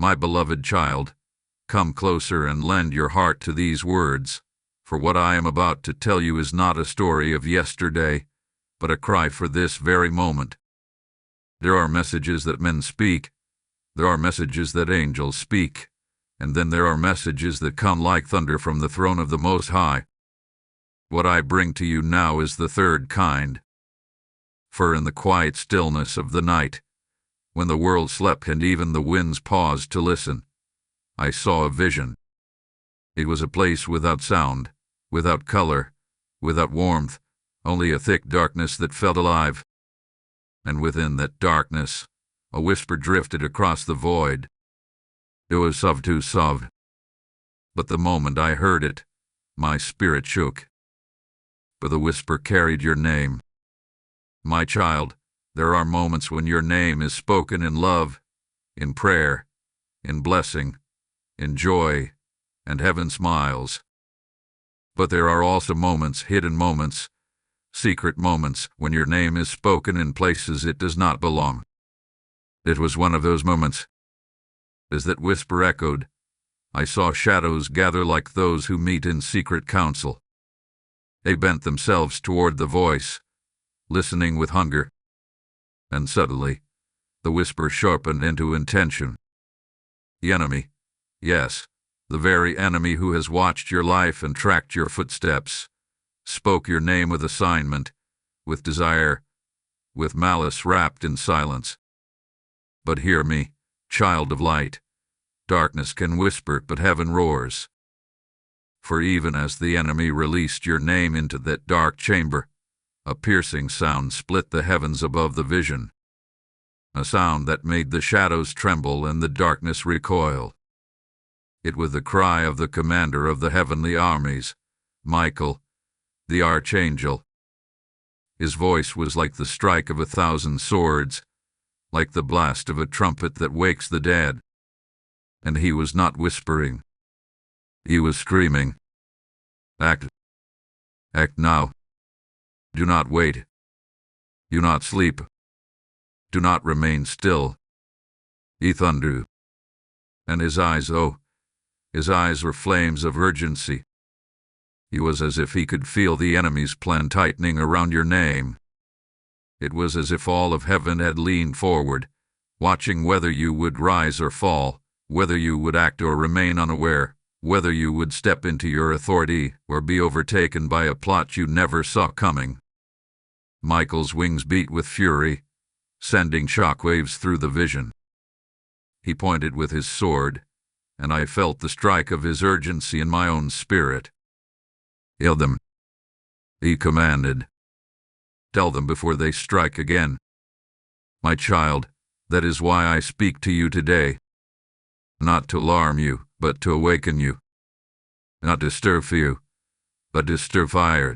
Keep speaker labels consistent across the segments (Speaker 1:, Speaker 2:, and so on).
Speaker 1: My beloved child, come closer and lend your heart to these words, for what I am about to tell you is not a story of yesterday, but a cry for this very moment. There are messages that men speak, there are messages that angels speak, and then there are messages that come like thunder from the throne of the Most High. What I bring to you now is the third kind. For in the quiet stillness of the night, when the world slept and even the winds paused to listen, I saw a vision. It was a place without sound, without color, without warmth, only a thick darkness that felt alive. And within that darkness, a whisper drifted across the void. It was Sov to Sov. But the moment I heard it, my spirit shook. For the whisper carried your name. My child, there are moments when your name is spoken in love, in prayer, in blessing, in joy, and heaven smiles. But there are also moments, hidden moments, secret moments, when your name is spoken in places it does not belong. It was one of those moments. As that whisper echoed, I saw shadows gather like those who meet in secret council. They bent themselves toward the voice, listening with hunger. And suddenly, the whisper sharpened into intention. The enemy, yes, the very enemy who has watched your life and tracked your footsteps, spoke your name with assignment, with desire, with malice wrapped in silence. But hear me, child of light. Darkness can whisper, but heaven roars. For even as the enemy released your name into that dark chamber, a piercing sound split the heavens above the vision. A sound that made the shadows tremble and the darkness recoil. It was the cry of the commander of the heavenly armies, Michael, the archangel. His voice was like the strike of 1,000 swords, like the blast of a trumpet that wakes the dead. And he was not whispering. He was screaming. Act. Act now. Do not wait. Do not sleep. Do not remain still. He thundered. And his eyes, oh, his eyes were flames of urgency. It was as if he could feel the enemy's plan tightening around your name. It was as if all of heaven had leaned forward, watching whether you would rise or fall, whether you would act or remain unaware, whether you would step into your authority or be overtaken by a plot you never saw coming. Michael's wings beat with fury, sending shockwaves through the vision. He pointed with his sword, and I felt the strike of his urgency in my own spirit. Kill them, he commanded. Tell them before they strike again. My child, that is why I speak to you today. Not to alarm you, but to awaken you. Not to stir fear you, but to stir fire.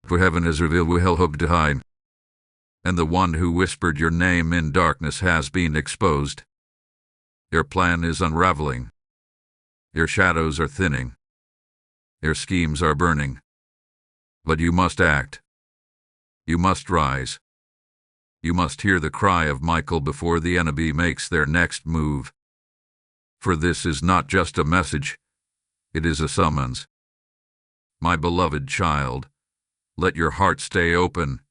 Speaker 1: For heaven has revealed what hell hoped to hide. And the one who whispered your name in darkness has been exposed. Your plan is unraveling. Your shadows are thinning. Your schemes are burning. But you must act. You must rise. You must hear the cry of Michael before the enemy makes their next move. For this is not just a message, it is a summons. My beloved child, let your heart stay open,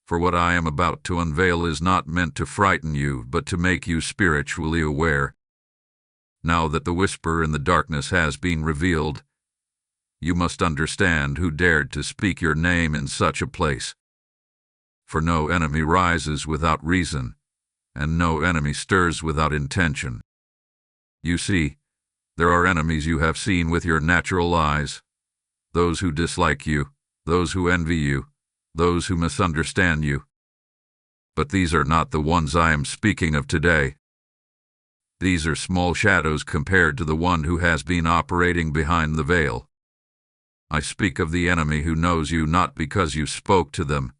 Speaker 1: for what I am about to unveil is not meant to frighten you, but to make you spiritually aware. Now that the whisper in the darkness has been revealed, you must understand who dared to speak your name in such a place. For no enemy rises without reason, and no enemy stirs without intention. You see, there are enemies you have seen with your natural eyes, those who dislike you, those who envy you, those who misunderstand you. But these are not the ones I am speaking of today. These are small shadows compared to the one who has been operating behind the veil. I speak of the enemy who knows you not because you spoke to them,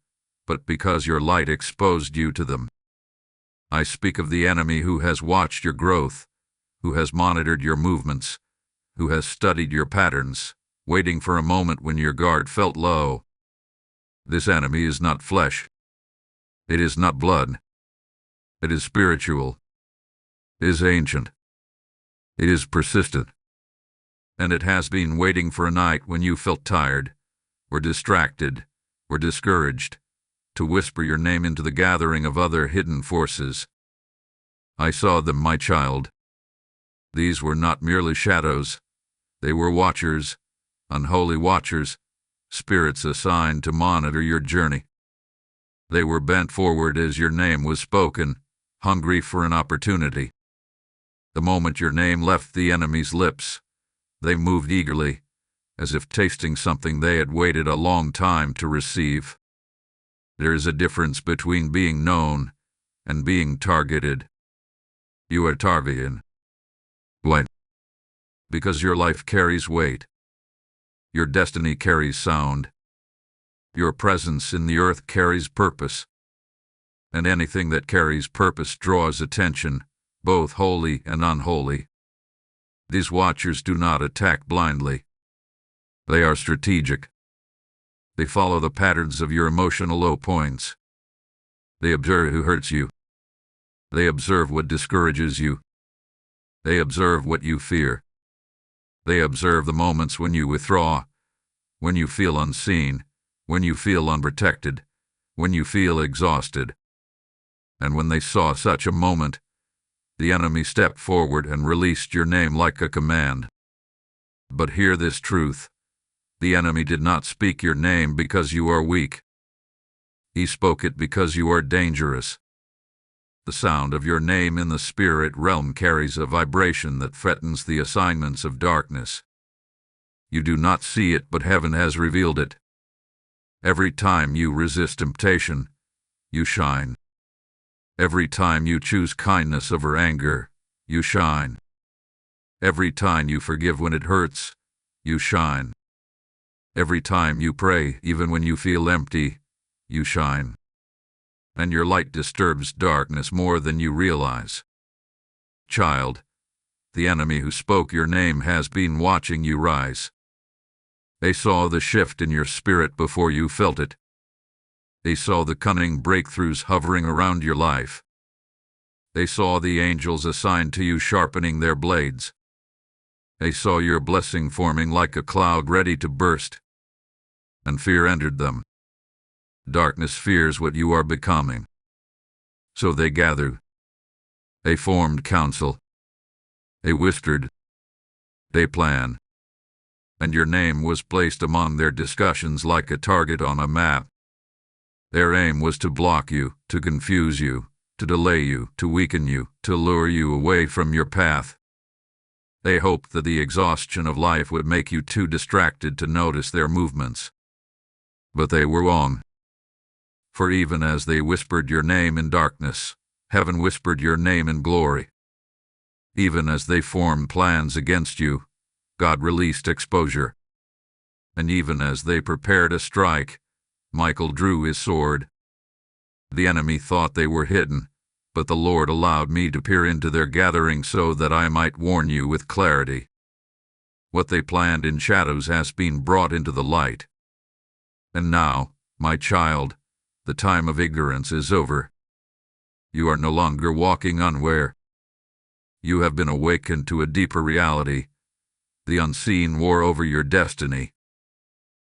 Speaker 1: but because your light exposed you to them. I speak of the enemy who has watched your growth, who has monitored your movements, who has studied your patterns, waiting for a moment when your guard felt low. This enemy is not flesh. It is not blood. It is spiritual. It is ancient. It is persistent, and it has been waiting for a night when you felt tired, or distracted, or discouraged, to whisper your name into the gathering of other hidden forces. I saw them, my child. These were not merely shadows. They were watchers, unholy watchers, spirits assigned to monitor your journey. They were bent forward as your name was spoken, hungry for an opportunity. The moment your name left the enemy's lips, they moved eagerly, as if tasting something they had waited a long time to receive. There is a difference between being known and being targeted. You are targeted. Why? Because your life carries weight. Your destiny carries sound. Your presence in the earth carries purpose. And anything that carries purpose draws attention, both holy and unholy. These watchers do not attack blindly. They are strategic. They follow the patterns of your emotional low points. They observe who hurts you. They observe what discourages you. They observe what you fear. They observe the moments when you withdraw, when you feel unseen, when you feel unprotected, when you feel exhausted. And when they saw such a moment, the enemy stepped forward and released your name like a command. But hear this truth. The enemy did not speak your name because you are weak. He spoke it because you are dangerous. The sound of your name in the spirit realm carries a vibration that threatens the assignments of darkness. You do not see it, but heaven has revealed it. Every time you resist temptation, you shine. Every time you choose kindness over anger, you shine. Every time you forgive when it hurts, you shine. Every time you pray, even when you feel empty, you shine. And your light disturbs darkness more than you realize. Child, the enemy who spoke your name has been watching you rise. They saw the shift in your spirit before you felt it. They saw the cunning breakthroughs hovering around your life. They saw the angels assigned to you sharpening their blades. They saw your blessing forming like a cloud ready to burst. And fear entered them. Darkness fears what you are becoming. So they gathered. They formed counsel. They whispered. They planned. And your name was placed among their discussions like a target on a map. Their aim was to block you, to confuse you, to delay you, to weaken you, to lure you away from your path. They hoped that the exhaustion of life would make you too distracted to notice their movements. But they were wrong. For even as they whispered your name in darkness, heaven whispered your name in glory. Even as they formed plans against you, God released exposure. And even as they prepared a strike, Michael drew his sword. The enemy thought they were hidden, but the Lord allowed me to peer into their gathering so that I might warn you with clarity. What they planned in shadows has been brought into the light. And now, my child, the time of ignorance is over. You are no longer walking unaware. You have been awakened to a deeper reality, the unseen war over your destiny.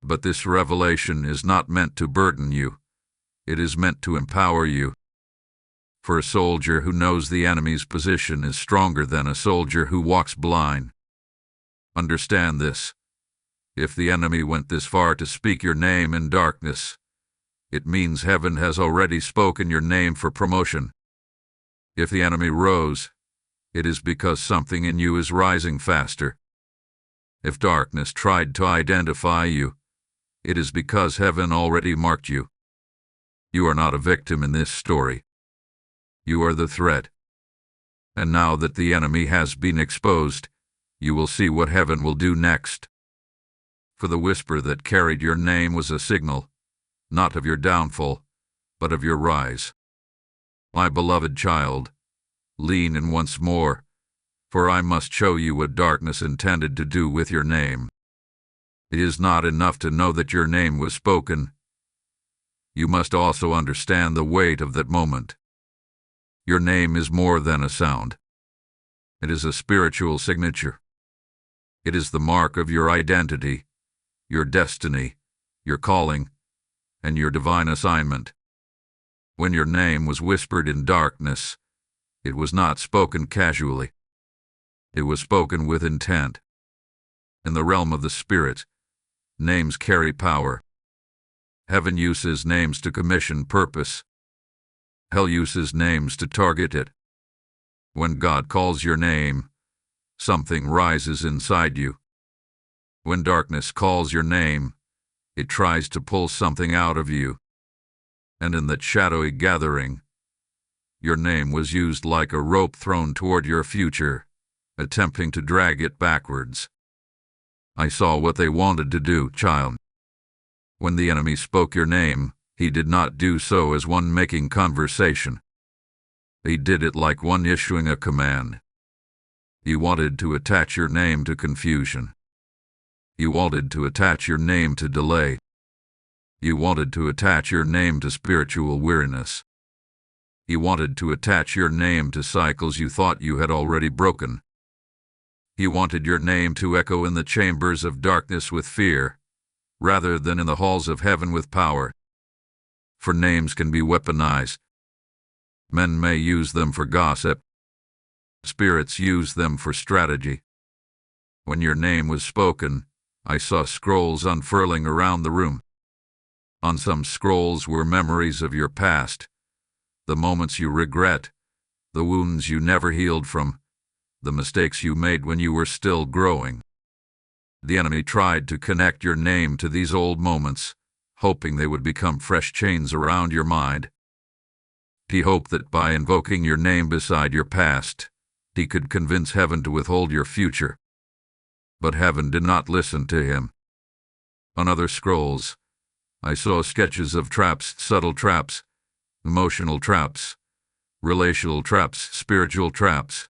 Speaker 1: But this revelation is not meant to burden you. It is meant to empower you. For a soldier who knows the enemy's position is stronger than a soldier who walks blind. Understand this. If the enemy went this far to speak your name in darkness, it means heaven has already spoken your name for promotion. If the enemy rose, it is because something in you is rising faster. If darkness tried to identify you, it is because heaven already marked you. You are not a victim in this story. You are the threat. And now that the enemy has been exposed, you will see what heaven will do next. For the whisper that carried your name was a signal, not of your downfall, but of your rise. My beloved child, lean in once more, for I must show you what darkness intended to do with your name. It is not enough to know that your name was spoken. You must also understand the weight of that moment. Your name is more than a sound. It is a spiritual signature. It is the mark of your identity, your destiny, your calling, and your divine assignment. When your name was whispered in darkness, it was not spoken casually. It was spoken with intent. In the realm of the Spirit, names carry power. Heaven uses names to commission purpose. Hell uses names to target it. When God calls your name, something rises inside you. When darkness calls your name, it tries to pull something out of you. And in that shadowy gathering, your name was used like a rope thrown toward your future, attempting to drag it backwards. I saw what they wanted to do, child. When the enemy spoke your name, he did not do so as one making conversation. He did it like one issuing a command. He wanted to attach your name to confusion. You wanted to attach your name to delay. You wanted to attach your name to spiritual weariness. You wanted to attach your name to cycles you thought you had already broken. You wanted your name to echo in the chambers of darkness with fear, rather than in the halls of heaven with power. For names can be weaponized. Men may use them for gossip. Spirits use them for strategy. When your name was spoken, I saw scrolls unfurling around the room. On some scrolls were memories of your past, the moments you regret, the wounds you never healed from, the mistakes you made when you were still growing. The enemy tried to connect your name to these old moments, hoping they would become fresh chains around your mind. He hoped that by invoking your name beside your past, he could convince heaven to withhold your future. But heaven did not listen to him. On other scrolls, I saw sketches of traps, subtle traps, emotional traps, relational traps, spiritual traps.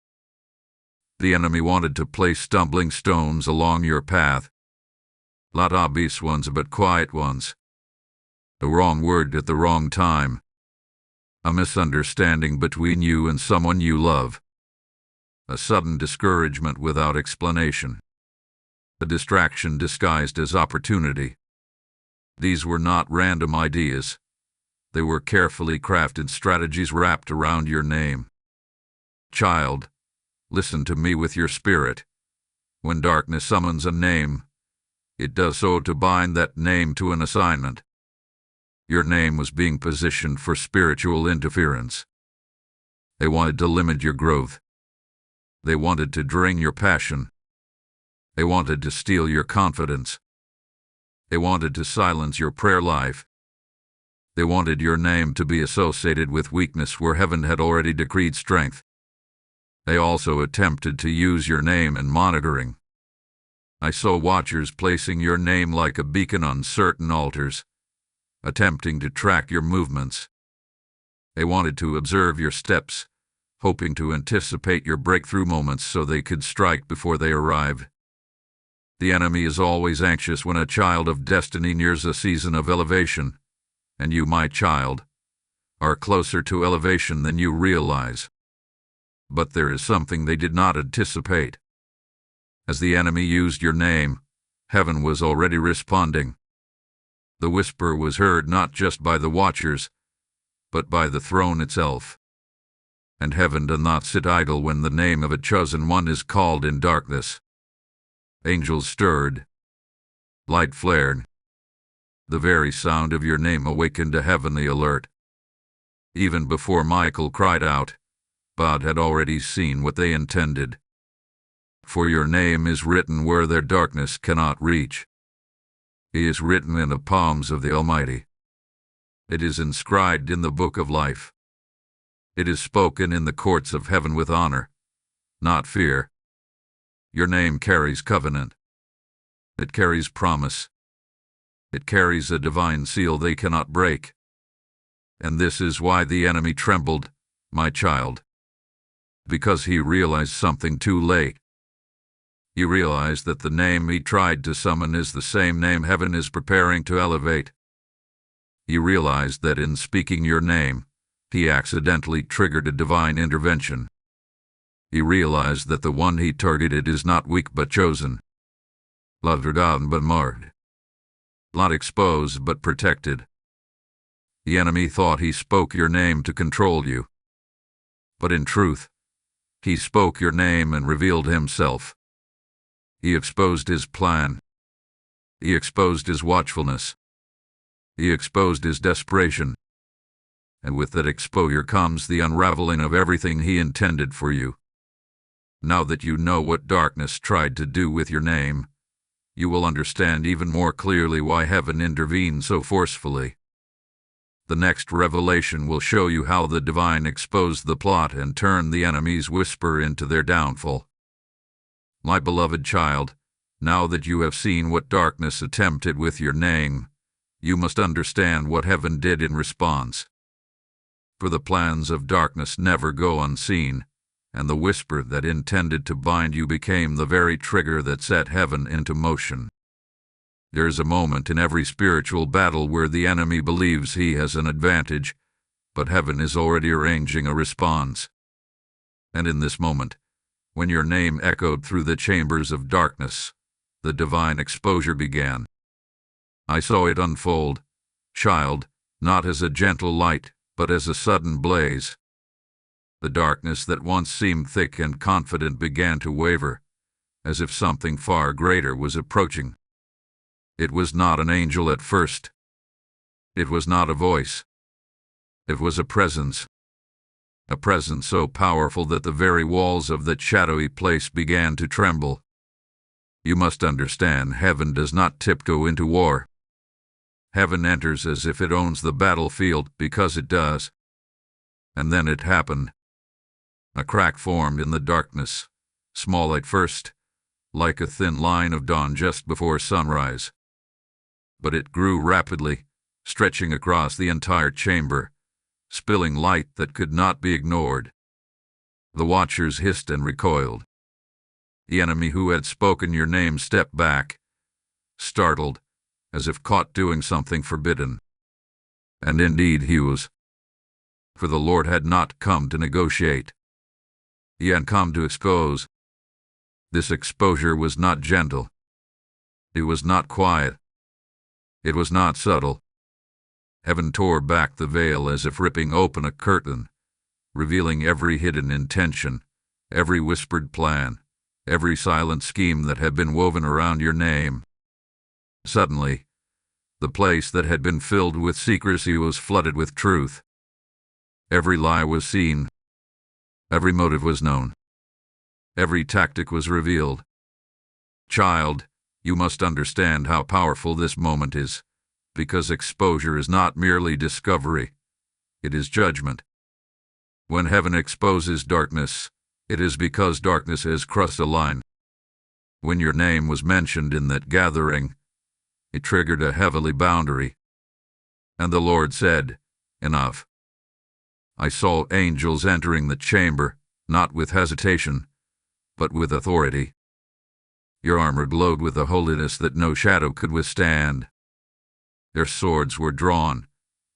Speaker 1: The enemy wanted to place stumbling stones along your path. Not obvious ones, but quiet ones. The wrong word at the wrong time. A misunderstanding between you and someone you love. A sudden discouragement without explanation. A distraction disguised as opportunity. These were not random ideas. They were carefully crafted strategies wrapped around your name. Child, listen to me with your spirit. When darkness summons a name, it does so to bind that name to an assignment. Your name was being positioned for spiritual interference. They wanted to limit your growth. They wanted to drain your passion. They wanted to steal your confidence. They wanted to silence your prayer life. They wanted your name to be associated with weakness where heaven had already decreed strength. They also attempted to use your name in monitoring. I saw watchers placing your name like a beacon on certain altars, attempting to track your movements. They wanted to observe your steps, hoping to anticipate your breakthrough moments so they could strike before they arrived. The enemy is always anxious when a child of destiny nears a season of elevation, and you, my child, are closer to elevation than you realize. But there is something they did not anticipate. As the enemy used your name, heaven was already responding. The whisper was heard not just by the watchers, but by the throne itself. And heaven does not sit idle when the name of a chosen one is called in darkness. Angels stirred. Light flared. The very sound of your name awakened a heavenly alert. Even before Michael cried out, God had already seen what they intended. For your name is written where their darkness cannot reach. It is written in the palms of the Almighty. It is inscribed in the book of life. It is spoken in the courts of heaven with honor, not fear. Your name carries covenant. It carries promise. It carries a divine seal they cannot break. And this is why the enemy trembled, my child. Because he realized something too late. He realized that the name he tried to summon is the same name heaven is preparing to elevate. He realized that in speaking your name, he accidentally triggered a divine intervention. He realized that the one he targeted is not weak but chosen. Not forgotten but marred. Not exposed but protected. The enemy thought he spoke your name to control you. But in truth, he spoke your name and revealed himself. He exposed his plan. He exposed his watchfulness. He exposed his desperation. And with that exposure comes the unraveling of everything he intended for you. Now that you know what darkness tried to do with your name, you will understand even more clearly why heaven intervened so forcefully. The next revelation will show you how the divine exposed the plot and turned the enemy's whisper into their downfall. My beloved child, now that you have seen what darkness attempted with your name, you must understand what heaven did in response. For the plans of darkness never go unseen, and the whisper that intended to bind you became the very trigger that set heaven into motion. There is a moment in every spiritual battle where the enemy believes he has an advantage, but heaven is already arranging a response. And in this moment, when your name echoed through the chambers of darkness, the divine exposure began. I saw it unfold, child, not as a gentle light, but as a sudden blaze. The darkness that once seemed thick and confident began to waver, as if something far greater was approaching. It was not an angel at first. It was not a voice. It was a presence so powerful that the very walls of that shadowy place began to tremble. You must understand, heaven does not tiptoe into war. Heaven enters as if it owns the battlefield, because it does. And then it happened. A crack formed in the darkness, small at first, like a thin line of dawn just before sunrise. But it grew rapidly, stretching across the entire chamber, spilling light that could not be ignored. The watchers hissed and recoiled. The enemy who had spoken your name stepped back, startled, as if caught doing something forbidden. And indeed he was. For the Lord had not come to negotiate. He had come to expose. This exposure was not gentle. It was not quiet. It was not subtle. Heaven tore back the veil as if ripping open a curtain, revealing every hidden intention, every whispered plan, every silent scheme that had been woven around your name. Suddenly, the place that had been filled with secrecy was flooded with truth. Every lie was seen. Every motive was known. Every tactic was revealed. Child, you must understand how powerful this moment is, because exposure is not merely discovery, it is judgment. When heaven exposes darkness, it is because darkness has crossed a line. When your name was mentioned in that gathering, it triggered a heavenly boundary. And the Lord said, "Enough." I saw angels entering the chamber, not with hesitation, but with authority. Your armor glowed with a holiness that no shadow could withstand. Their swords were drawn,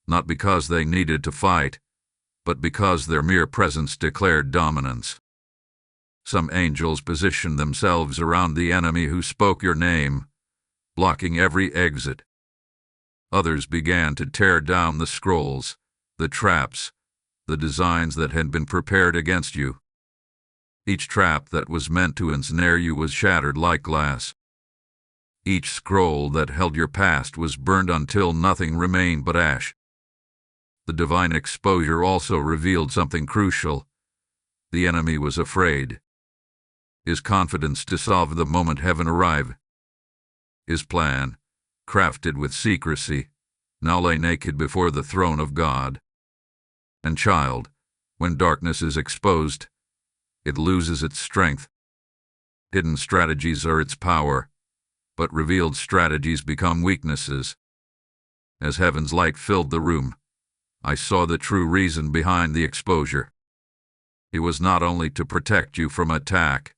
Speaker 1: not because they needed to fight, but because their mere presence declared dominance. Some angels positioned themselves around the enemy who spoke your name, blocking every exit. Others began to tear down the scrolls, the traps, the designs that had been prepared against you. Each trap that was meant to ensnare you was shattered like glass. Each scroll that held your past was burned until nothing remained but ash. The divine exposure also revealed something crucial. The enemy was afraid. His confidence dissolved the moment heaven arrived. His plan, crafted with secrecy, now lay naked before the throne of God. And child, when darkness is exposed, it loses its strength. Hidden strategies are its power, but revealed strategies become weaknesses. As heaven's light filled the room, I saw the true reason behind the exposure. It was not only to protect you from attack,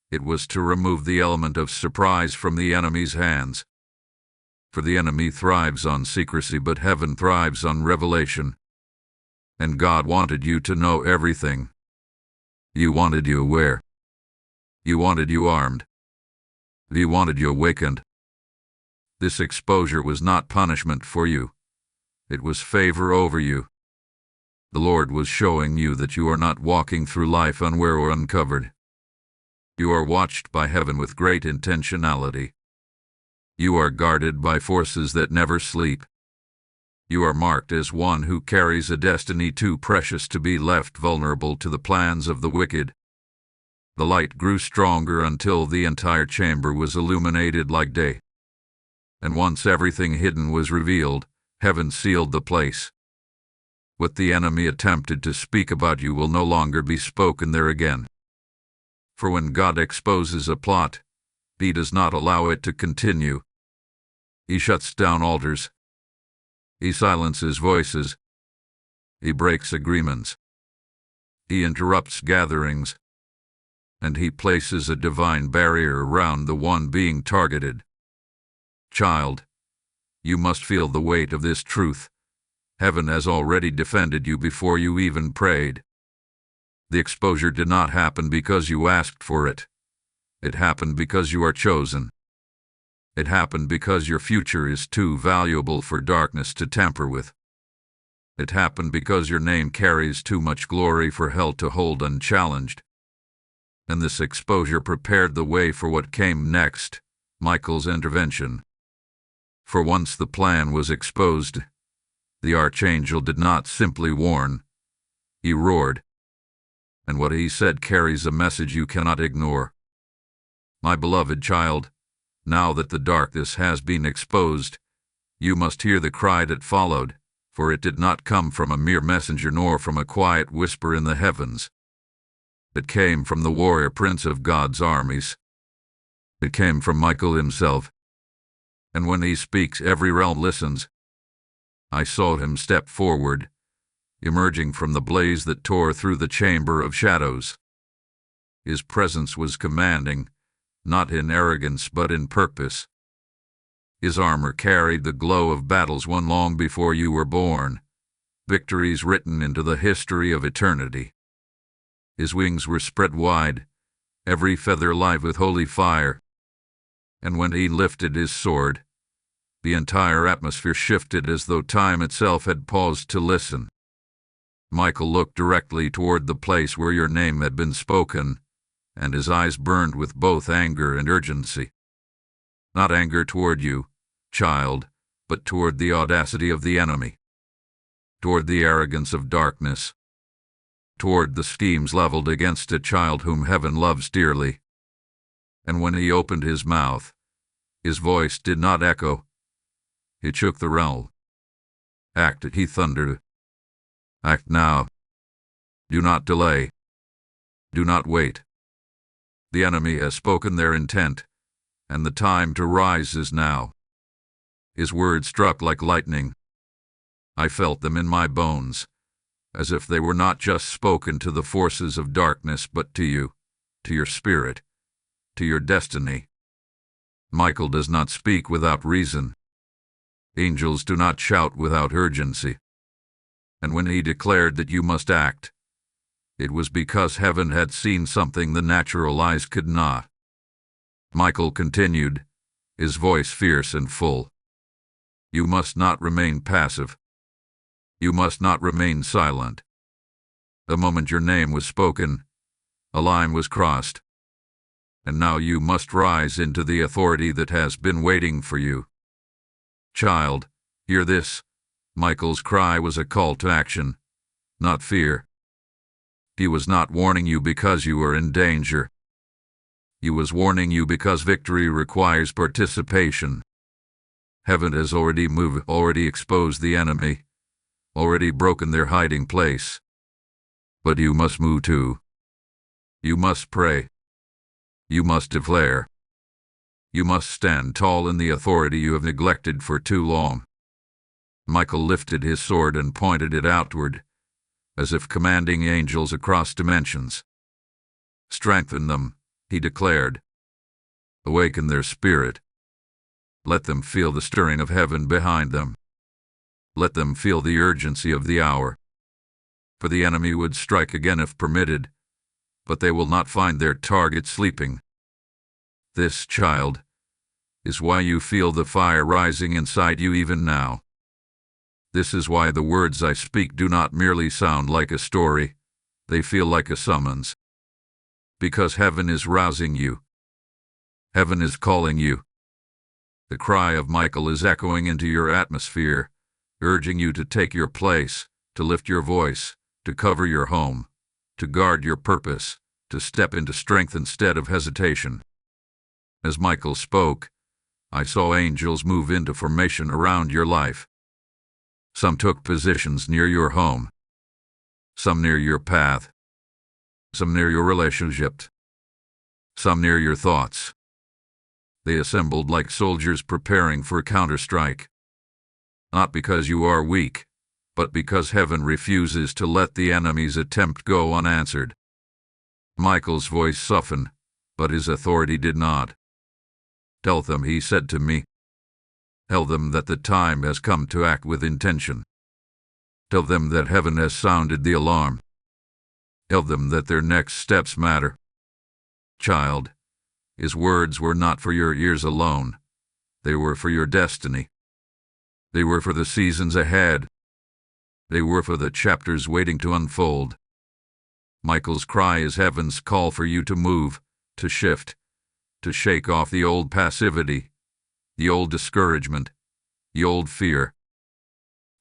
Speaker 1: it was to remove the element of surprise from the enemy's hands. For the enemy thrives on secrecy, but heaven thrives on revelation. And God wanted you to know everything. You wanted you aware. You wanted you armed. He wanted you awakened. This exposure was not punishment for you. It was favor over you. The Lord was showing you that you are not walking through life unaware or uncovered. You are watched by heaven with great intentionality. You are guarded by forces that never sleep. You are marked as one who carries a destiny too precious to be left vulnerable to the plans of the wicked. The light grew stronger until the entire chamber was illuminated like day. And once everything hidden was revealed, heaven sealed the place. What the enemy attempted to speak about you will no longer be spoken there again. For when God exposes a plot, He does not allow it to continue. He shuts down altars. He silences voices. He breaks agreements. He interrupts gatherings. And He places a divine barrier around the one being targeted. Child, you must feel the weight of this truth. Heaven has already defended you before you even prayed. The exposure did not happen because you asked for it. It happened because you are chosen. It happened because your future is too valuable for darkness to tamper with. It happened because your name carries too much glory for hell to hold unchallenged. And this exposure prepared the way for what came next, Michael's intervention. For once the plan was exposed, the archangel did not simply warn, he roared. And what he said carries a message you cannot ignore. My beloved child, now that the darkness has been exposed, you must hear the cry that followed, for it did not come from a mere messenger nor from a quiet whisper in the heavens. It came from the warrior prince of God's armies. It came from Michael himself. And when he speaks, every realm listens. I saw him step forward, emerging from the blaze that tore through the chamber of shadows. His presence was commanding, not in arrogance but in purpose. His armor carried the glow of battles won long before you were born, victories written into the history of eternity. His wings were spread wide, every feather alive with holy fire. And when he lifted his sword, the entire atmosphere shifted as though time itself had paused to listen. Michael looked directly toward the place where your name had been spoken, and his eyes burned with both anger and urgency. Not anger toward you, child, but toward the audacity of the enemy, toward the arrogance of darkness, toward the schemes leveled against a child whom heaven loves dearly. And when he opened his mouth, his voice did not echo. It shook the realm. Act, he thundered. Act now. Do not delay. Do not wait. The enemy has spoken their intent, and the time to rise is now. His words struck like lightning. I felt them in my bones, as if they were not just spoken to the forces of darkness but to you, to your spirit, to your destiny. Michael does not speak without reason. Angels do not shout without urgency. And when he declared that you must act, it was because heaven had seen something the natural eyes could not. Michael continued, his voice fierce and full. You must not remain passive. You must not remain silent. The moment your name was spoken, a line was crossed. And now you must rise into the authority that has been waiting for you. Child, hear this. Michael's cry was a call to action, not fear. He was not warning you because you were in danger. He was warning you because victory requires participation. Heaven has already moved, already exposed the enemy, already broken their hiding place. But you must move too. You must pray. You must declare. You must stand tall in the authority you have neglected for too long. Michael lifted his sword and pointed it outward, as if commanding angels across dimensions. Strengthen them, he declared. Awaken their spirit. Let them feel the stirring of heaven behind them. Let them feel the urgency of the hour. For the enemy would strike again if permitted, but they will not find their target sleeping. This, child, is why you feel the fire rising inside you even now. This is why the words I speak do not merely sound like a story, they feel like a summons. Because heaven is rousing you. Heaven is calling you. The cry of Michael is echoing into your atmosphere, urging you to take your place, to lift your voice, to cover your home, to guard your purpose, to step into strength instead of hesitation. As Michael spoke, I saw angels move into formation around your life. Some took positions near your home, some near your path, some near your relationship, some near your thoughts. They assembled like soldiers preparing for counterstrike. Not because you are weak, but because heaven refuses to let the enemy's attempt go unanswered. Michael's voice softened, but his authority did not. Tell them, he said to me. Tell them that the time has come to act with intention. Tell them that heaven has sounded the alarm. Tell them that their next steps matter. Child, his words were not for your ears alone. They were for your destiny. They were for the seasons ahead. They were for the chapters waiting to unfold. Michael's cry is heaven's call for you to move, to shift, to shake off the old passivity, the old discouragement, the old fear.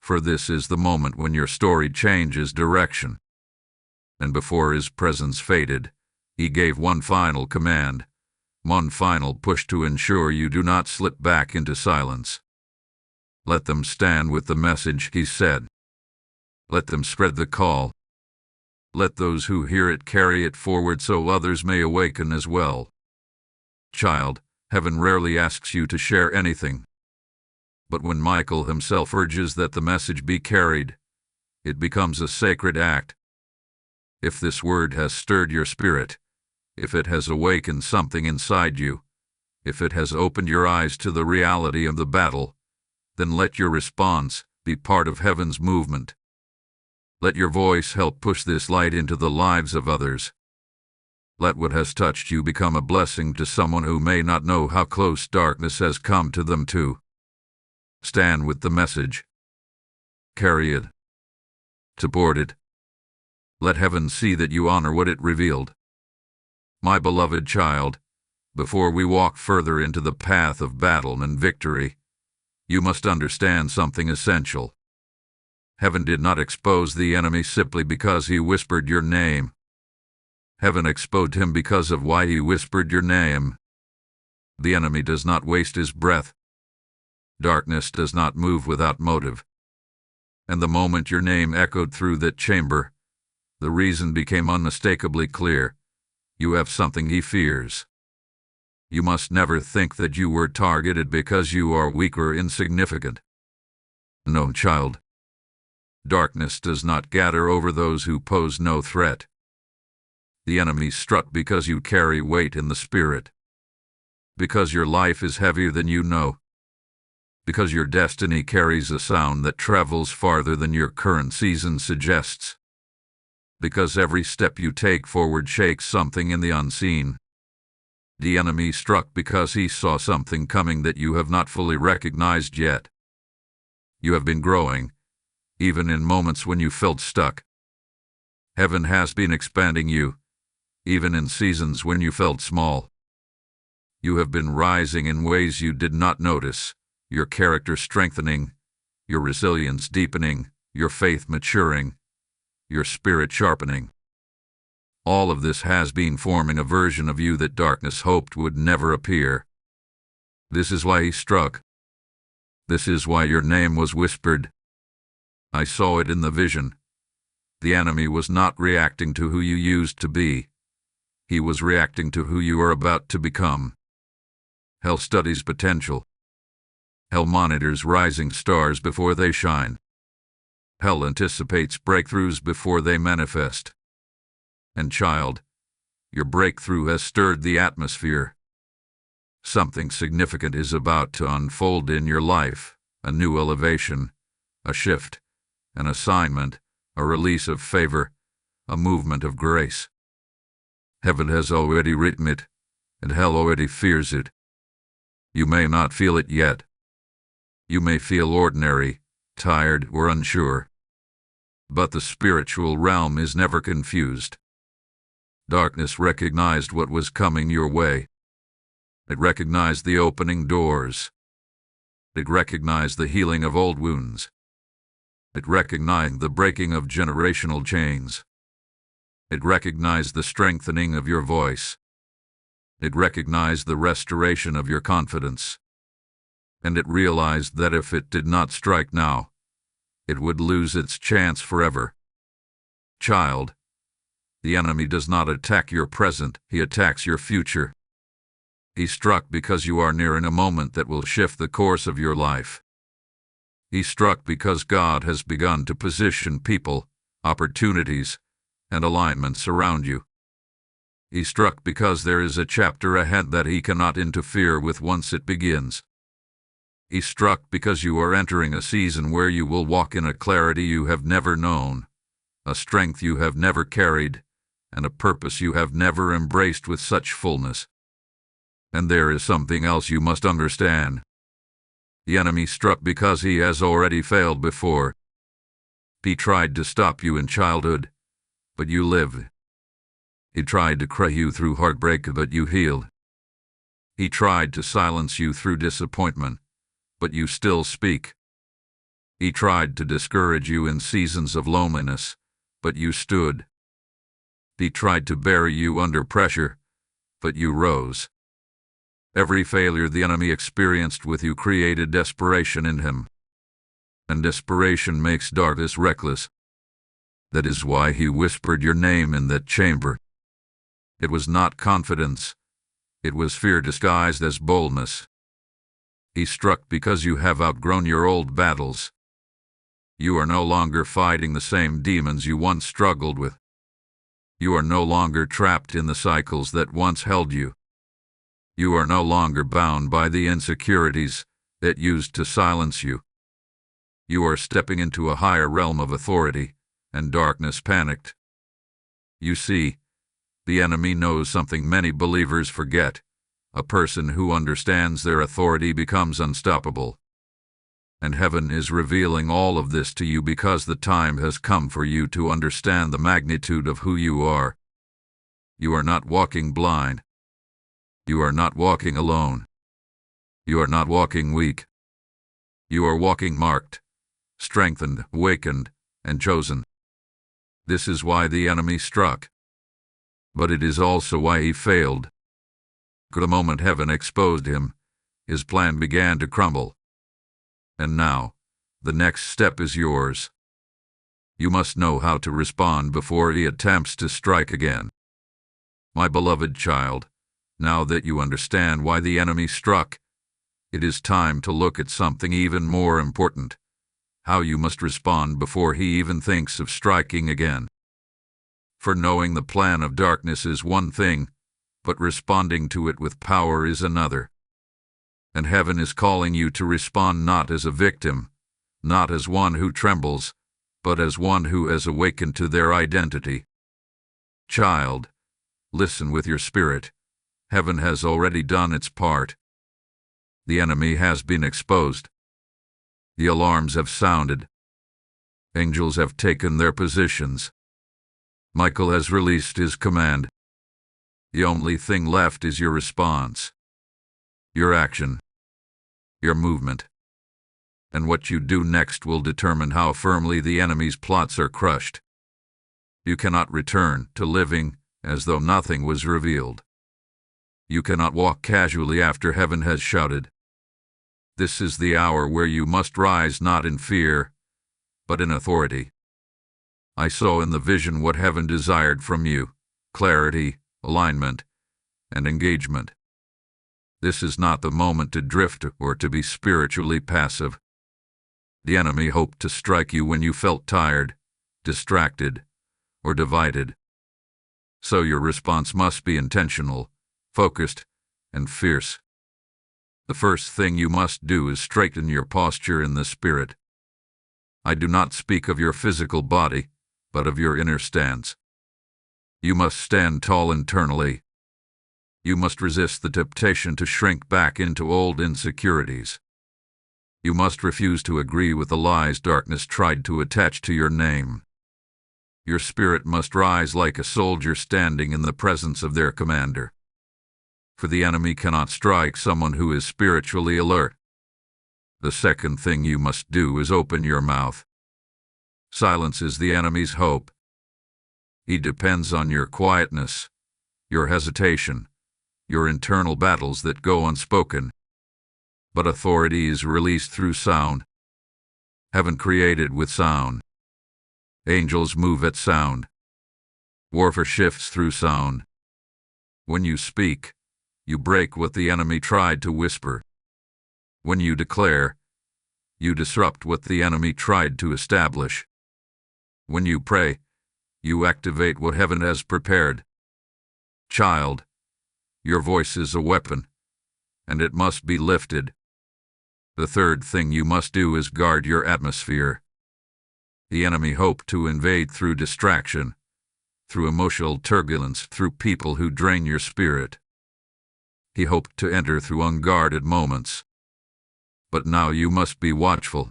Speaker 1: For this is the moment when your story changes direction. And before his presence faded, he gave one final command, one final push to ensure you do not slip back into silence. Let them stand with the message, he said. Let them spread the call. Let those who hear it carry it forward so others may awaken as well. Child, heaven rarely asks you to share anything. But when Michael himself urges that the message be carried, it becomes a sacred act. If this word has stirred your spirit, if it has awakened something inside you, if it has opened your eyes to the reality of the battle, then let your response be part of heaven's movement. Let your voice help push this light into the lives of others. Let what has touched you become a blessing to someone who may not know how close darkness has come to them too. Stand with the message. Carry it. Support it. Let heaven see that you honor what it revealed. My beloved child, before we walk further into the path of battle and victory, you must understand something essential. Heaven did not expose the enemy simply because he whispered your name. Heaven exposed him because of why he whispered your name. The enemy does not waste his breath. Darkness does not move without motive. And the moment your name echoed through that chamber, the reason became unmistakably clear. You have something he fears. You must never think that you were targeted because you are weak or insignificant. No, child. Darkness does not gather over those who pose no threat. The enemy struck because you carry weight in the spirit. Because your life is heavier than you know. Because your destiny carries a sound that travels farther than your current season suggests. Because every step you take forward shakes something in the unseen. The enemy struck because he saw something coming that you have not fully recognized yet. You have been growing, even in moments when you felt stuck. Heaven has been expanding you, even in seasons when you felt small. You have been rising in ways you did not notice, your character strengthening, your resilience deepening, your faith maturing, your spirit sharpening. All of this has been forming a version of you that darkness hoped would never appear. This is why he struck. This is why your name was whispered. I saw it in the vision. The enemy was not reacting to who you used to be. He was reacting to who you are about to become. Hell studies potential. Hell monitors rising stars before they shine. Hell anticipates breakthroughs before they manifest. And child, your breakthrough has stirred the atmosphere. Something significant is about to unfold in your life, a new elevation, a shift, an assignment, a release of favor, a movement of grace. Heaven has already written it, and hell already fears it. You may not feel it yet. You may feel ordinary, tired, or unsure. But the spiritual realm is never confused. Darkness recognized what was coming your way. It recognized the opening doors. It recognized the healing of old wounds. It recognized the breaking of generational chains. It recognized the strengthening of your voice. It recognized the restoration of your confidence. And it realized that if it did not strike now, it would lose its chance forever. Child, the enemy does not attack your present, he attacks your future. He struck because you are nearing a moment that will shift the course of your life. He struck because God has begun to position people, opportunities, and alignments around you. He struck because there is a chapter ahead that he cannot interfere with once it begins. He struck because you are entering a season where you will walk in a clarity you have never known, a strength you have never carried, and a purpose you have never embraced with such fullness. And there is something else you must understand. The enemy struck because he has already failed before. He tried to stop you in childhood, but you lived. He tried to crush you through heartbreak, but you healed. He tried to silence you through disappointment, but you still speak. He tried to discourage you in seasons of loneliness, but you stood. He tried to bury you under pressure, but you rose. Every failure the enemy experienced with you created desperation in him. And desperation makes darkness reckless. That is why he whispered your name in that chamber. It was not confidence. It was fear disguised as boldness. He struck because you have outgrown your old battles. You are no longer fighting the same demons you once struggled with. You are no longer trapped in the cycles that once held you. You are no longer bound by the insecurities that used to silence you. You are stepping into a higher realm of authority, and darkness panicked. You see, the enemy knows something many believers forget. A person who understands their authority becomes unstoppable. And heaven is revealing all of this to you because the time has come for you to understand the magnitude of who you are. You are not walking blind. You are not walking alone. You are not walking weak. You are walking marked, strengthened, awakened, and chosen. This is why the enemy struck. But it is also why he failed. The moment heaven exposed him, his plan began to crumble. And now, the next step is yours. You must know how to respond before he attempts to strike again. My beloved child, now that you understand why the enemy struck, it is time to look at something even more important: how you must respond before he even thinks of striking again. For knowing the plan of darkness is one thing, but responding to it with power is another. And heaven is calling you to respond not as a victim, not as one who trembles, but as one who has awakened to their identity. Child, listen with your spirit. Heaven has already done its part. The enemy has been exposed. The alarms have sounded. Angels have taken their positions. Michael has released his command. The only thing left is your response, your action, your movement. And what you do next will determine how firmly the enemy's plots are crushed. You cannot return to living as though nothing was revealed. You cannot walk casually after heaven has shouted. This is the hour where you must rise not in fear, but in authority. I saw in the vision what heaven desired from you: clarity, alignment, and engagement. This is not the moment to drift or to be spiritually passive. The enemy hoped to strike you when you felt tired, distracted, or divided. So your response must be intentional, focused, and fierce. The first thing you must do is straighten your posture in the spirit. I do not speak of your physical body, but of your inner stance. You must stand tall internally. You must resist the temptation to shrink back into old insecurities. You must refuse to agree with the lies darkness tried to attach to your name. Your spirit must rise like a soldier standing in the presence of their commander. For the enemy cannot strike someone who is spiritually alert. The second thing you must do is open your mouth. Silence is the enemy's hope. He depends on your quietness, your hesitation, your internal battles that go unspoken. But authority is released through sound. Heaven created with sound. Angels move at sound. Warfare shifts through sound. When you speak, you break what the enemy tried to whisper. When you declare, you disrupt what the enemy tried to establish. When you pray, you activate what heaven has prepared. Child, your voice is a weapon, and it must be lifted. The third thing you must do is guard your atmosphere. The enemy hoped to invade through distraction, through emotional turbulence, through people who drain your spirit. He hoped to enter through unguarded moments. But now you must be watchful.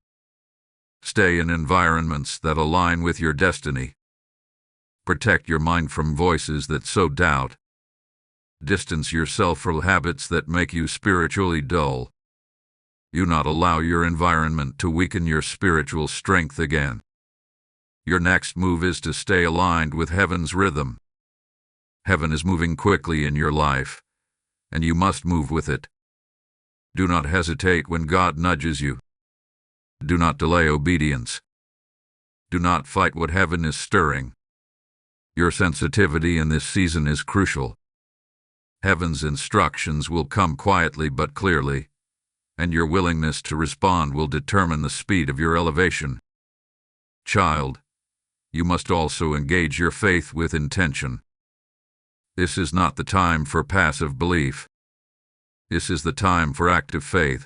Speaker 1: Stay in environments that align with your destiny. Protect your mind from voices that sow doubt. Distance yourself from habits that make you spiritually dull. Do not allow your environment to weaken your spiritual strength again. Your next move is to stay aligned with heaven's rhythm. Heaven is moving quickly in your life, and you must move with it. Do not hesitate when God nudges you. Do not delay obedience. Do not fight what heaven is stirring. Your sensitivity in this season is crucial. Heaven's instructions will come quietly but clearly, and your willingness to respond will determine the speed of your elevation. Child, you must also engage your faith with intention. This is not the time for passive belief. This is the time for active faith.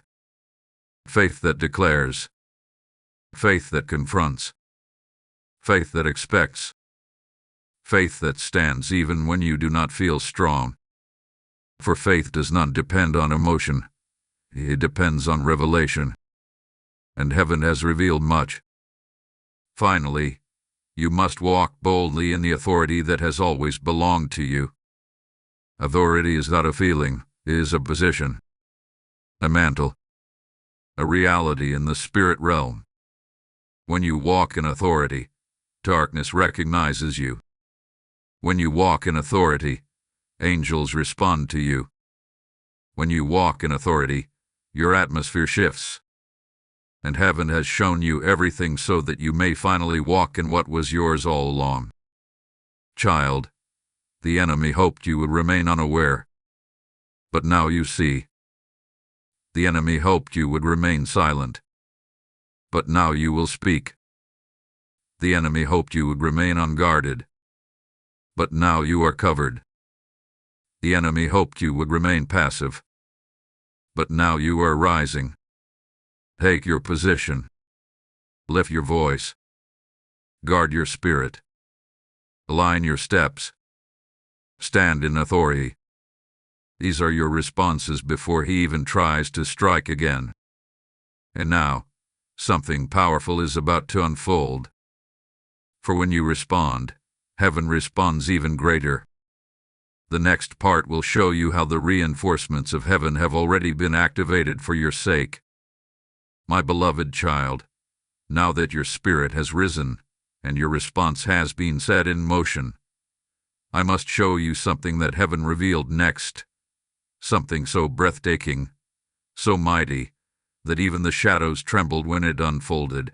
Speaker 1: Faith that declares. Faith that confronts. Faith that expects. Faith that stands even when you do not feel strong. For faith does not depend on emotion. It depends on revelation. And heaven has revealed much. Finally, you must walk boldly in the authority that has always belonged to you. Authority is not a feeling, it is a position, a mantle, a reality in the spirit realm. When you walk in authority, darkness recognizes you. When you walk in authority, angels respond to you. When you walk in authority, your atmosphere shifts. And heaven has shown you everything so that you may finally walk in what was yours all along. Child, the enemy hoped you would remain unaware. But now you see. The enemy hoped you would remain silent. But now you will speak. The enemy hoped you would remain unguarded. But now you are covered. The enemy hoped you would remain passive. But now you are rising. Take your position. Lift your voice. Guard your spirit. Align your steps. Stand in authority. These are your responses before he even tries to strike again. And now, something powerful is about to unfold. For when you respond, heaven responds even greater. The next part will show you how the reinforcements of heaven have already been activated for your sake. My beloved child, now that your spirit has risen and your response has been set in motion, I must show you something that heaven revealed next. Something so breathtaking, so mighty, that even the shadows trembled when it unfolded.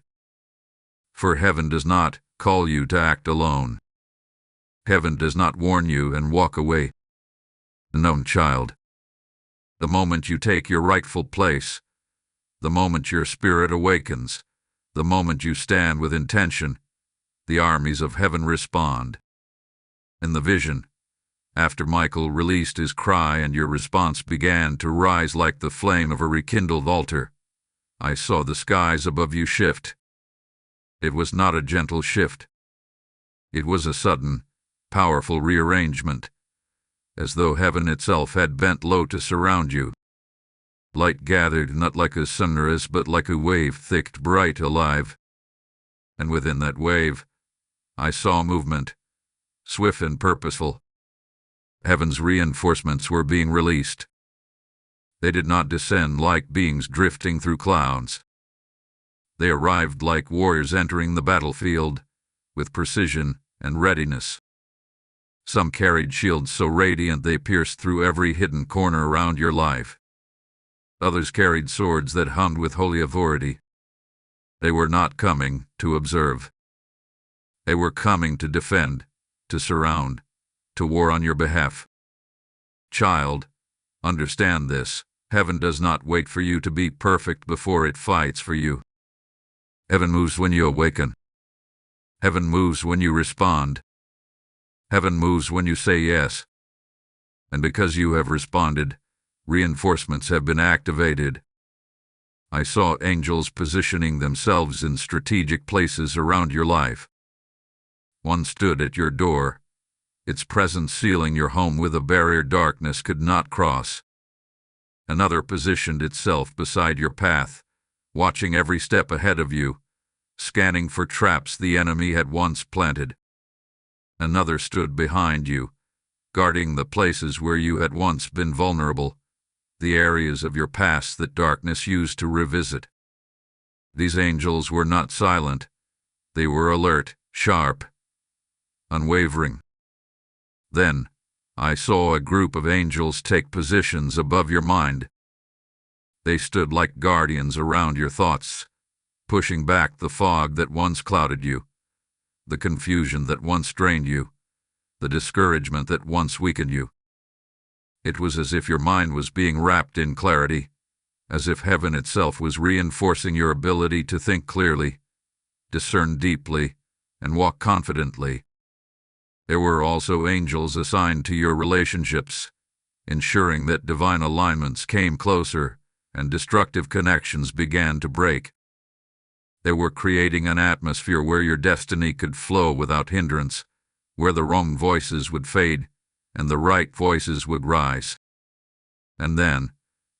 Speaker 1: For heaven does not call you to act alone. Heaven does not warn you and walk away. No, child. The moment you take your rightful place, the moment your spirit awakens, the moment you stand with intention, the armies of heaven respond. In the vision, after Michael released his cry and your response began to rise like the flame of a rekindled altar, I saw the skies above you shift. It was not a gentle shift. It was a sudden, powerful rearrangement, as though heaven itself had bent low to surround you. Light gathered not like a sunrise, but like a wave, thick, bright, alive. And within that wave, I saw movement, swift and purposeful. Heaven's reinforcements were being released. They did not descend like beings drifting through clouds. They arrived like warriors entering the battlefield, with precision and readiness. Some carried shields so radiant they pierced through every hidden corner around your life. Others carried swords that hummed with holy authority. They were not coming to observe. They were coming to defend, to surround, to war on your behalf. Child, understand this. Heaven does not wait for you to be perfect before it fights for you. Heaven moves when you awaken. Heaven moves when you respond. Heaven moves when you say yes. And because you have responded, reinforcements have been activated. I saw angels positioning themselves in strategic places around your life. One stood at your door, its presence sealing your home with a barrier darkness could not cross. Another positioned itself beside your path, watching every step ahead of you, scanning for traps the enemy had once planted. Another stood behind you, guarding the places where you had once been vulnerable, the areas of your past that darkness used to revisit. These angels were not silent. They were alert, sharp, unwavering. Then, I saw a group of angels take positions above your mind. They stood like guardians around your thoughts, pushing back the fog that once clouded you, the confusion that once drained you, the discouragement that once weakened you. It was as if your mind was being wrapped in clarity, as if heaven itself was reinforcing your ability to think clearly, discern deeply, and walk confidently. There were also angels assigned to your relationships, ensuring that divine alignments came closer and destructive connections began to break. They were creating an atmosphere where your destiny could flow without hindrance, where the wrong voices would fade and the right voices would rise. And then,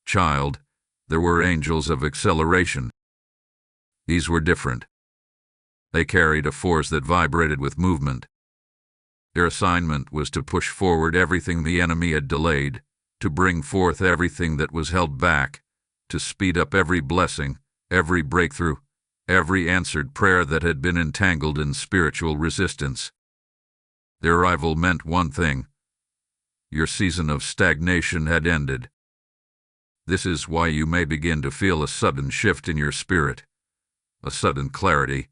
Speaker 1: child, there were angels of acceleration. These were different. They carried a force that vibrated with movement. Their assignment was to push forward everything the enemy had delayed, to bring forth everything that was held back, to speed up every blessing, every breakthrough, every answered prayer that had been entangled in spiritual resistance. Their arrival meant one thing: your season of stagnation had ended. This is why you may begin to feel a sudden shift in your spirit, a sudden clarity,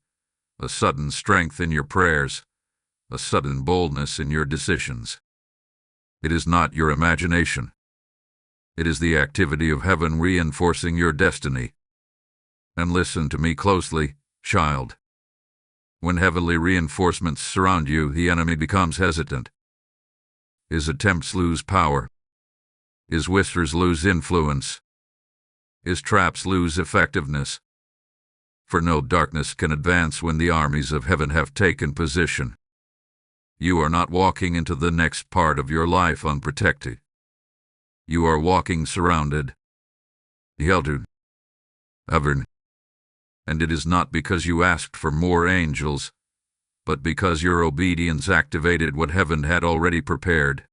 Speaker 1: a sudden strength in your prayers, a sudden boldness in your decisions. It is not your imagination. It is the activity of heaven reinforcing your destiny. And listen to me closely, child. When heavenly reinforcements surround you, the enemy becomes hesitant. His attempts lose power. His whispers lose influence. His traps lose effectiveness. For no darkness can advance when the armies of heaven have taken position. You are not walking into the next part of your life unprotected. You are walking surrounded, sheltered, covered. And it is not because you asked for more angels, but because your obedience activated what heaven had already prepared.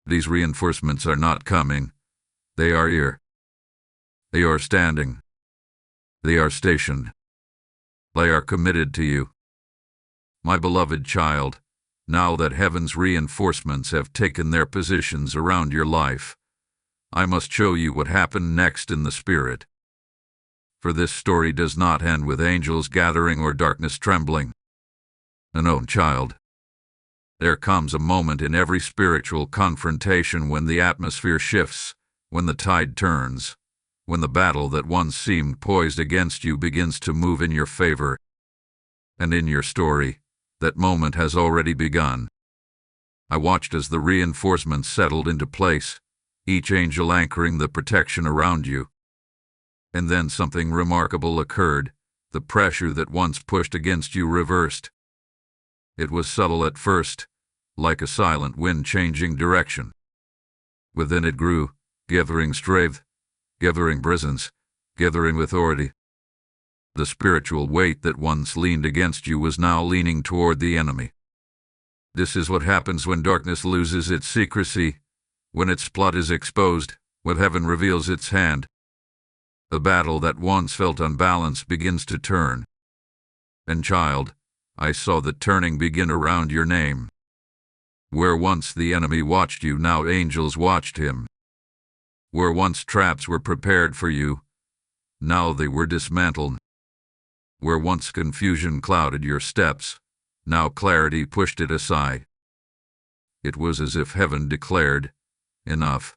Speaker 1: These reinforcements are not coming. They are here. They are standing. They are stationed. They are committed to you. My beloved child, now that heaven's reinforcements have taken their positions around your life, I must show you what happened next in the Spirit. For this story does not end with angels gathering or darkness trembling. No, child. There comes a moment in every spiritual confrontation when the atmosphere shifts, when the tide turns, when the battle that once seemed poised against you begins to move in your favor. And in your story, that moment has already begun. I watched as the reinforcements settled into place, each angel anchoring the protection around you. And then something remarkable occurred. The pressure that once pushed against you reversed. It was subtle at first, like a silent wind changing direction. Within it grew, gathering strength, gathering presence, gathering authority. The spiritual weight that once leaned against you was now leaning toward the enemy. This is what happens when darkness loses its secrecy, when its plot is exposed, when heaven reveals its hand. The battle that once felt unbalanced begins to turn. And child, I saw the turning begin around your name. Where once the enemy watched you, now angels watched him. Where once traps were prepared for you, now they were dismantled. Where once confusion clouded your steps, now clarity pushed it aside. It was as if heaven declared, "Enough,"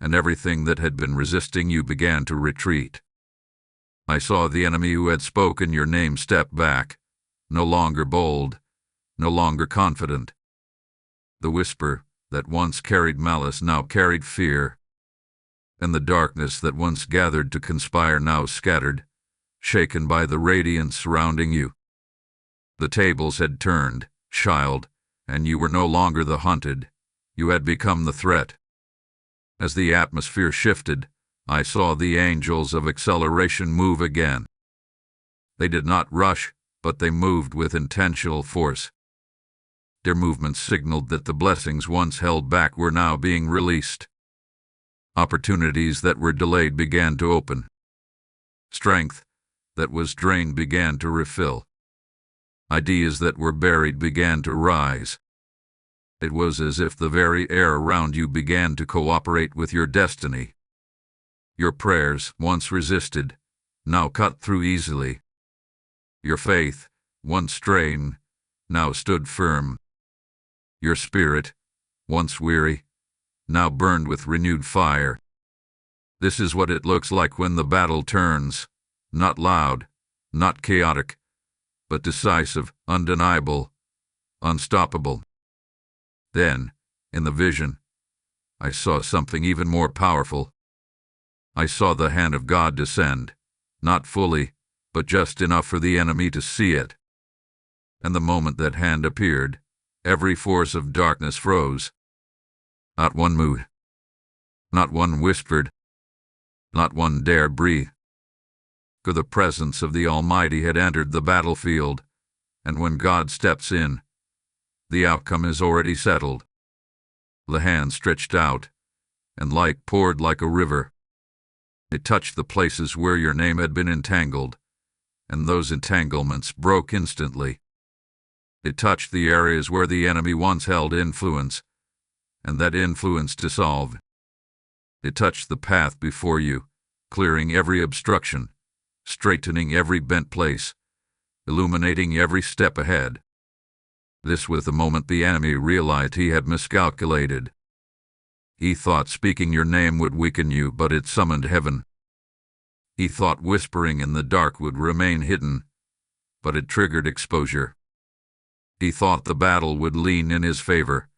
Speaker 1: and everything that had been resisting you began to retreat. I saw the enemy who had spoken your name step back, no longer bold, no longer confident. The whisper that once carried malice now carried fear, and the darkness that once gathered to conspire now scattered, shaken by the radiance surrounding you. The tables had turned, child, and you were no longer the hunted. You had become the threat. As the atmosphere shifted, I saw the angels of acceleration move again. They did not rush, but they moved with intentional force. Their movements signaled that the blessings once held back were now being released. Opportunities that were delayed began to open. Strength that was drained began to refill. Ideas that were buried began to rise. It was as if the very air around you began to cooperate with your destiny. Your prayers, once resisted, now cut through easily. Your faith, once strained, now stood firm. Your spirit, once weary, now burned with renewed fire. This is what it looks like when the battle turns, not loud, not chaotic, but decisive, undeniable, unstoppable. Then, in the vision, I saw something even more powerful. I saw the hand of God descend, not fully, but just enough for the enemy to see it. And the moment that hand appeared, every force of darkness froze. Not one moved. Not one whispered. Not one dared breathe. For the presence of the Almighty had entered the battlefield, and when God steps in, the outcome is already settled. The hand stretched out, and light poured like a river. It touched the places where your name had been entangled, and those entanglements broke instantly. It touched the areas where the enemy once held influence, and that influence dissolved. It touched the path before you, clearing every obstruction, straightening every bent place, illuminating every step ahead. This was the moment the enemy realized he had miscalculated. He thought speaking your name would weaken you, but it summoned heaven. He thought whispering in the dark would remain hidden, but it triggered exposure. He thought the battle would lean in his favor,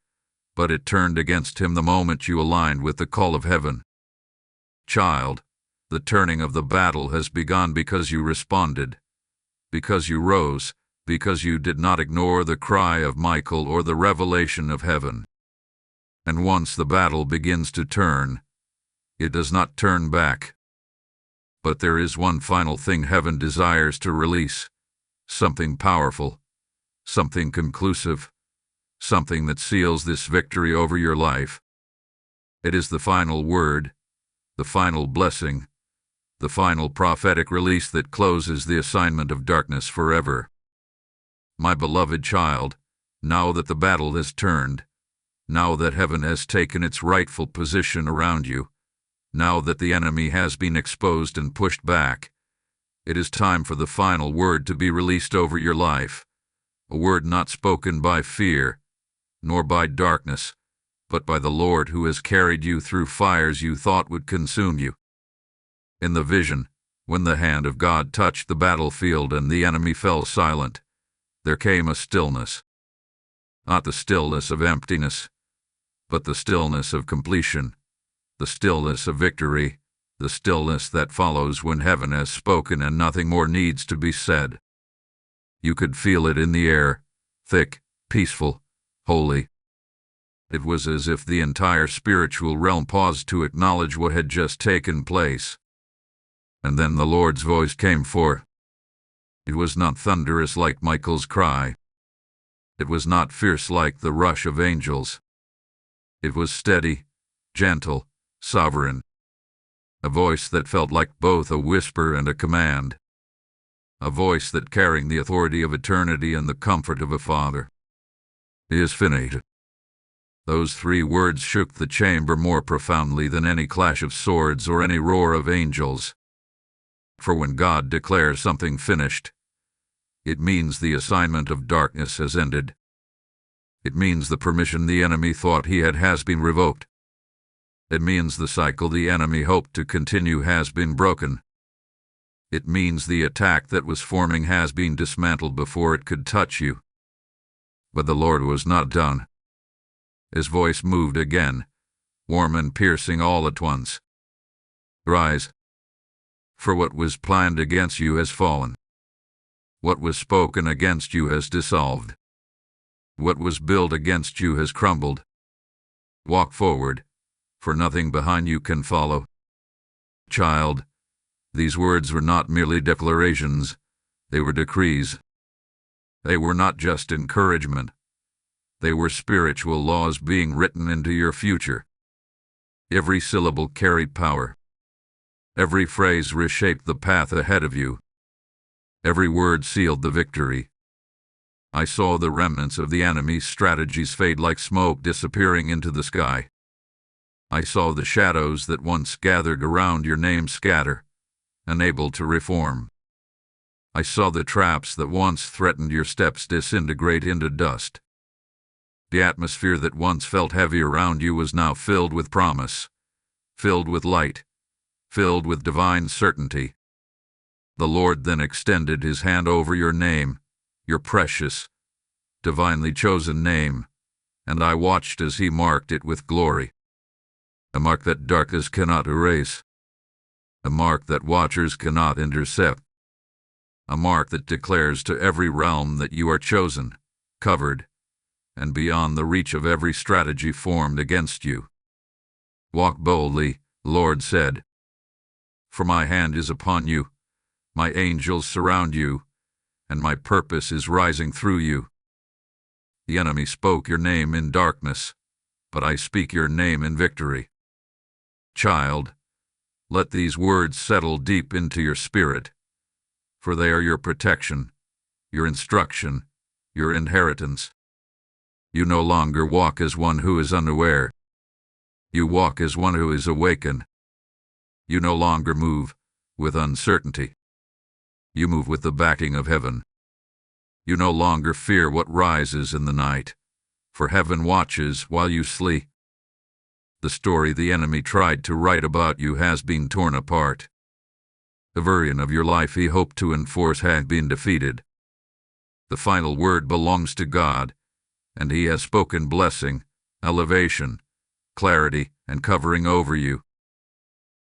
Speaker 1: but it turned against him the moment you aligned with the call of heaven. Child, the turning of the battle has begun because you responded, because you rose, because you did not ignore the cry of Michael or the revelation of heaven. And once the battle begins to turn, it does not turn back. But there is one final thing heaven desires to release, something powerful, something conclusive, something that seals this victory over your life. It is the final word, the final blessing, the final prophetic release that closes the assignment of darkness forever. My beloved child, now that the battle has turned, now that heaven has taken its rightful position around you, now that the enemy has been exposed and pushed back, it is time for the final word to be released over your life, a word not spoken by fear, nor by darkness, but by the Lord who has carried you through fires you thought would consume you. In the vision, when the hand of God touched the battlefield and the enemy fell silent, there came a stillness. Not the stillness of emptiness, but the stillness of completion, the stillness of victory, the stillness that follows when heaven has spoken and nothing more needs to be said. You could feel it in the air, thick, peaceful, holy. It was as if the entire spiritual realm paused to acknowledge what had just taken place. And then the Lord's voice came forth. It was not thunderous like Michael's cry. It was not fierce like the rush of angels. It was steady, gentle, sovereign. A voice that felt like both a whisper and a command. A voice that carrying the authority of eternity and the comfort of a father. It is finished. Those 3 words shook the chamber more profoundly than any clash of swords or any roar of angels. For when God declares something finished, it means the assignment of darkness has ended. It means the permission the enemy thought he had has been revoked. It means the cycle the enemy hoped to continue has been broken. It means the attack that was forming has been dismantled before it could touch you. But the Lord was not done. His voice moved again, warm and piercing all at once. Rise. For what was planned against you has fallen. What was spoken against you has dissolved. What was built against you has crumbled. Walk forward, for nothing behind you can follow. Child, these words were not merely declarations, they were decrees. They were not just encouragement. They were spiritual laws being written into your future. Every syllable carried power. Every phrase reshaped the path ahead of you. Every word sealed the victory. I saw the remnants of the enemy's strategies fade like smoke disappearing into the sky. I saw the shadows that once gathered around your name scatter, unable to reform. I saw the traps that once threatened your steps disintegrate into dust. The atmosphere that once felt heavy around you was now filled with promise, filled with light, filled with divine certainty. The Lord then extended his hand over your name, your precious, divinely chosen name, and I watched as he marked it with glory. A mark that darkness cannot erase. A mark that watchers cannot intercept. A mark that declares to every realm that you are chosen, covered, and beyond the reach of every strategy formed against you. Walk boldly, the Lord said. For my hand is upon you, my angels surround you, and my purpose is rising through you. The enemy spoke your name in darkness, but I speak your name in victory. Child, let these words settle deep into your spirit, for they are your protection, your instruction, your inheritance. You no longer walk as one who is unaware. You walk as one who is awakened. You no longer move with uncertainty. You move with the backing of heaven. You no longer fear what rises in the night, for heaven watches while you sleep. The story the enemy tried to write about you has been torn apart. The version of your life he hoped to enforce had been defeated. The final word belongs to God, and he has spoken blessing, elevation, clarity, and covering over you.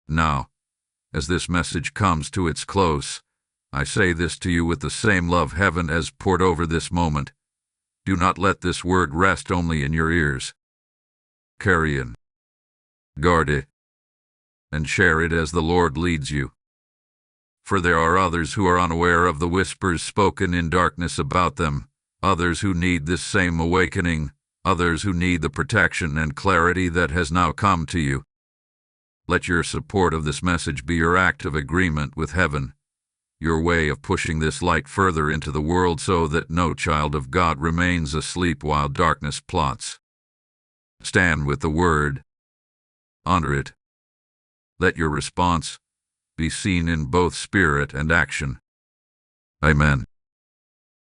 Speaker 1: Now, as this message comes to its close, I say this to you with the same love heaven has poured over this moment. Do not let this word rest only in your ears. Carry it, guard it, and share it as the Lord leads you. For there are others who are unaware of the whispers spoken in darkness about them, others who need this same awakening, others who need the protection and clarity that has now come to you. Let your support of this message be your act of agreement with heaven, your way of pushing this light further into the world so that no child of God remains asleep while darkness plots. Stand with the word. Honor it. Let your response be seen in both spirit and action. Amen.